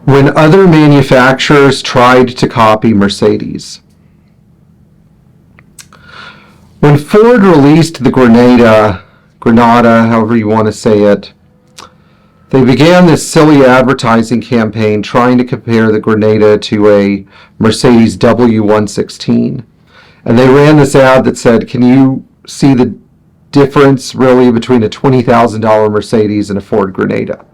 when other manufacturers tried to copy Mercedes. When Ford released the Grenada, however you want to say it, they began this silly advertising campaign trying to compare the Grenada to a Mercedes W116. And they ran this ad that said, can you see the difference really between a $20,000 Mercedes and a Ford Grenada?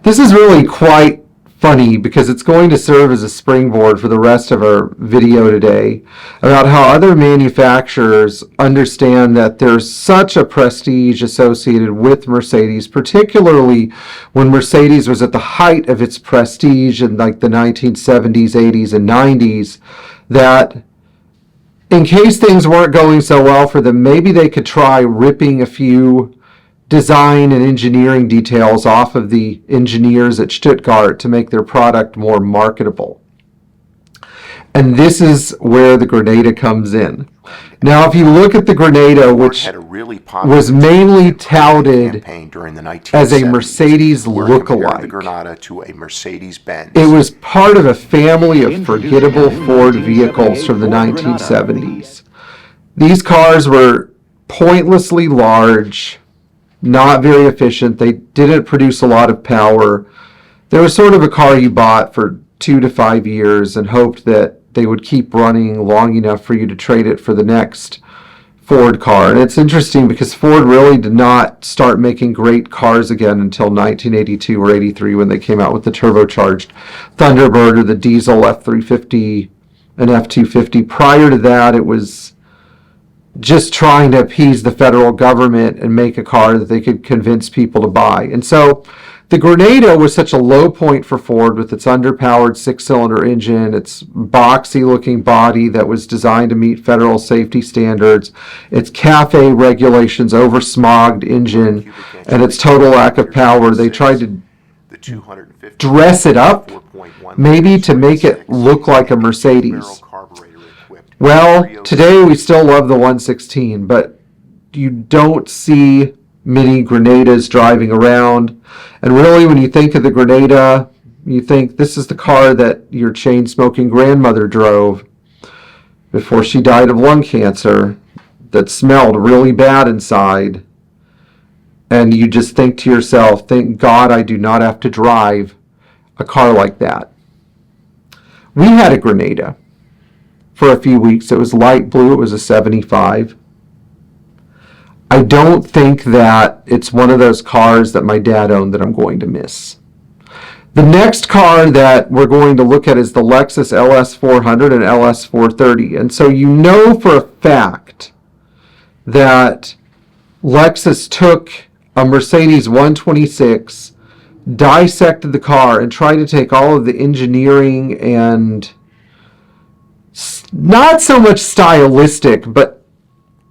This is really quite funny because it's going to serve as a springboard for the rest of our video today about how other manufacturers understand that there's such a prestige associated with Mercedes, particularly when Mercedes was at the height of its prestige in like the 1970s, 80s, and 90s, that in case things weren't going so well for them, maybe they could try ripping a few design and engineering details off of the engineers at Stuttgart to make their product more marketable. And this is where the Grenada comes in. Now, if you look at the Grenada, which was mainly touted as a Mercedes lookalike, Grenada to a Mercedes Benz. It was part of a family of forgettable Ford vehicles from the 1970s. These cars were pointlessly large, not very efficient. They didn't produce a lot of power. They were sort of a car you bought for 2 to 5 years and hoped that they would keep running long enough for you to trade it for the next Ford car. And it's interesting because Ford really did not start making great cars again until 1982 or 83 when they came out with the turbocharged Thunderbird or the diesel F350 and F250. Prior to that, it was just trying to appease the federal government and make a car that they could convince people to buy. And so the Grenada was such a low point for Ford with its underpowered 6-cylinder engine, its boxy-looking body that was designed to meet federal safety standards, its CAFE regulations, over-smogged engine, and its total lack of power. They tried to dress it up, maybe to make it look like a Mercedes. Well, today we still love the 116, but you don't see many Grenadas driving around. And really, when you think of the Grenada, you think this is the car that your chain-smoking grandmother drove before she died of lung cancer, that smelled really bad inside. And you just think to yourself, thank God I do not have to drive a car like that. We had a Grenada for a few weeks. It was light blue. It was a 75. I don't think that it's one of those cars that my dad owned that I'm going to miss. The next car that we're going to look at is the Lexus LS400 and LS430. And so you know for a fact that Lexus took a Mercedes 126, dissected the car, and tried to take all of the engineering and not so much stylistic, but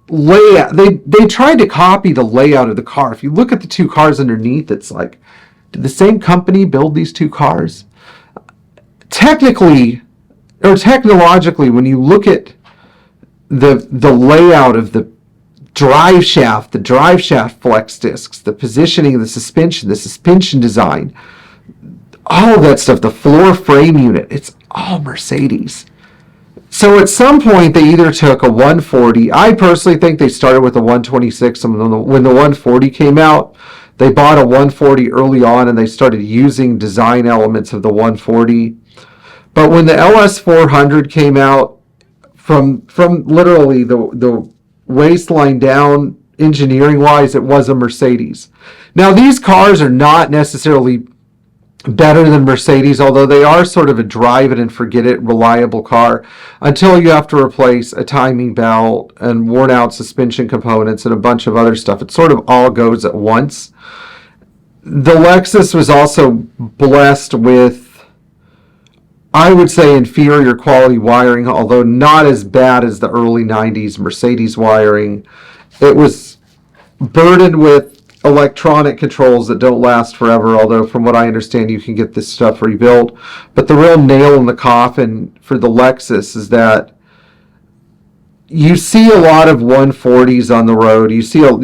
layout. They tried to copy the layout of the car. If you look at the two cars underneath, it's like, did the same company build these two cars? Technically, or technologically, when you look at the layout of the drive shaft flex discs, the positioning of the suspension design, all of that stuff, the floor frame unit, it's all Mercedes. So at some point, they either took a 140. I personally think they started with a 126. And when the 140 came out, they bought a 140 early on, and they started using design elements of the 140. But when the LS400 came out, from literally the waistline down, engineering-wise, it was a Mercedes. Now, these cars are not necessarily better than Mercedes, although they are sort of a drive it and forget it reliable car until you have to replace a timing belt and worn out suspension components and a bunch of other stuff. It sort of all goes at once. The Lexus was also blessed with, I would say, inferior quality wiring, although not as bad as the early 90s Mercedes wiring. It was burdened with electronic controls that don't last forever, although from what I understand you can get this stuff rebuilt. But the real nail in the coffin for the Lexus is that you see a lot of 140s on the road. You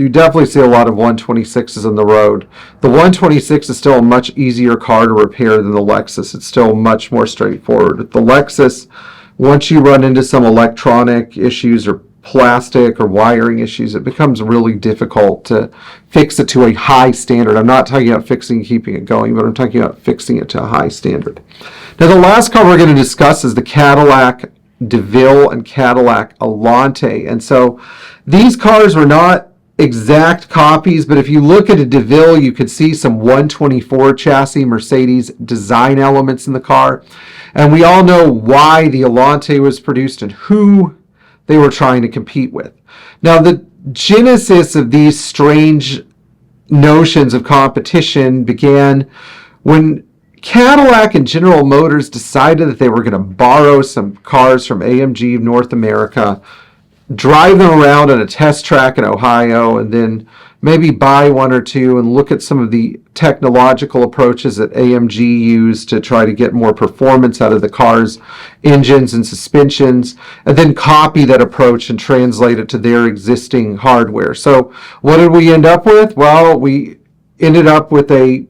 definitely see a lot of 126s on the road. The 126 is still a much easier car to repair than the Lexus. It's still much more straightforward. The Lexus, once you run into some electronic issues or plastic or wiring issues, it becomes really difficult to fix it to a high standard. I'm not talking about fixing and keeping it going, but I'm talking about fixing it to a high standard. Now, the last car we're going to discuss is the Cadillac DeVille and Cadillac Alante. And so these cars were not exact copies, but if you look at a DeVille, you could see some 124 chassis Mercedes design elements in the car. And we all know why the Alante was produced and who they were trying to compete with. Now, the genesis of these strange notions of competition began when Cadillac and General Motors decided that they were going to borrow some cars from AMG of North America, drive them around on a test track in Ohio, and then maybe buy one or two and look at some of the technological approaches that AMG used to try to get more performance out of the car's engines and suspensions, and then copy that approach and translate it to their existing hardware. So what did we end up with? Well, we ended up with a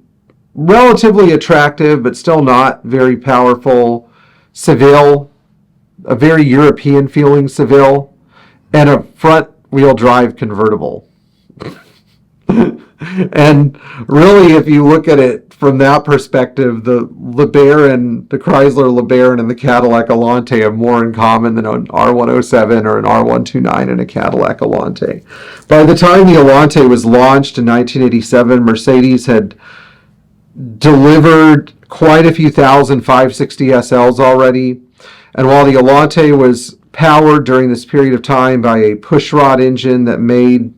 relatively attractive but still not very powerful Seville, a very European feeling Seville, and a front wheel drive convertible. And really, if you look at it from that perspective, the LeBaron, the Chrysler LeBaron and the Cadillac Alante have more in common than an R107 or an R129 and a Cadillac Alante. By the time the Alante was launched in 1987, Mercedes had delivered quite a few thousand 560 SLs already. And while the Alante was powered during this period of time by a pushrod engine that made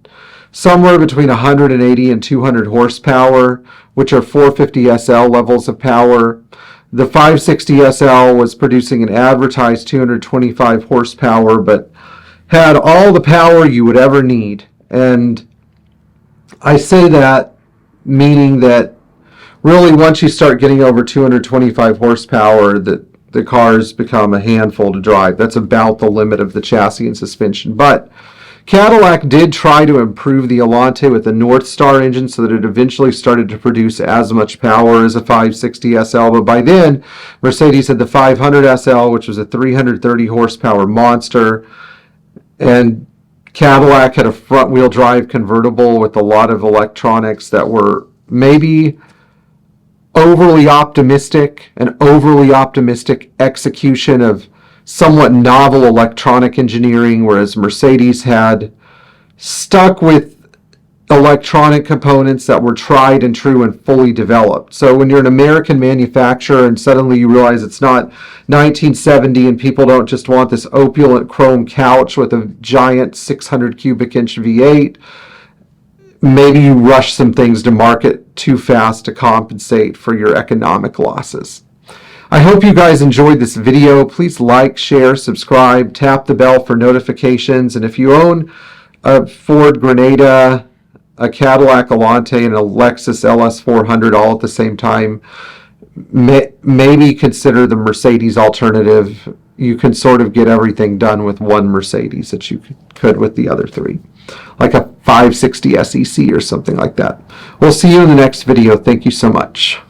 somewhere between 180 and 200 horsepower, which are 450 SL levels of power, the 560 SL was producing an advertised 225 horsepower, but had all the power you would ever need. And I say that meaning that really, once you start getting over 225 horsepower, the cars become a handful to drive. That's about the limit of the chassis and suspension. But Cadillac did try to improve the Alante with the North Star engine so that it eventually started to produce as much power as a 560 SL. But by then, Mercedes had the 500 SL, which was a 330 horsepower monster. And Cadillac had a front-wheel drive convertible with a lot of electronics that were maybe overly optimistic, an overly optimistic execution of somewhat novel electronic engineering, whereas Mercedes had stuck with electronic components that were tried and true and fully developed. So when you're an American manufacturer and suddenly you realize it's not 1970 and people don't just want this opulent chrome couch with a giant 600 cubic inch V8, maybe you rush some things to market too fast to compensate for your economic losses. I hope you guys enjoyed this video. Please like, share, subscribe, tap the bell for notifications. And if you own a Ford Grenada, a Cadillac Alante, and a Lexus LS400 all at the same time, maybe consider the Mercedes alternative. You can sort of get everything done with one Mercedes that you could with the other three, like a 560 SEC or something like that. We'll see you in the next video. Thank you so much.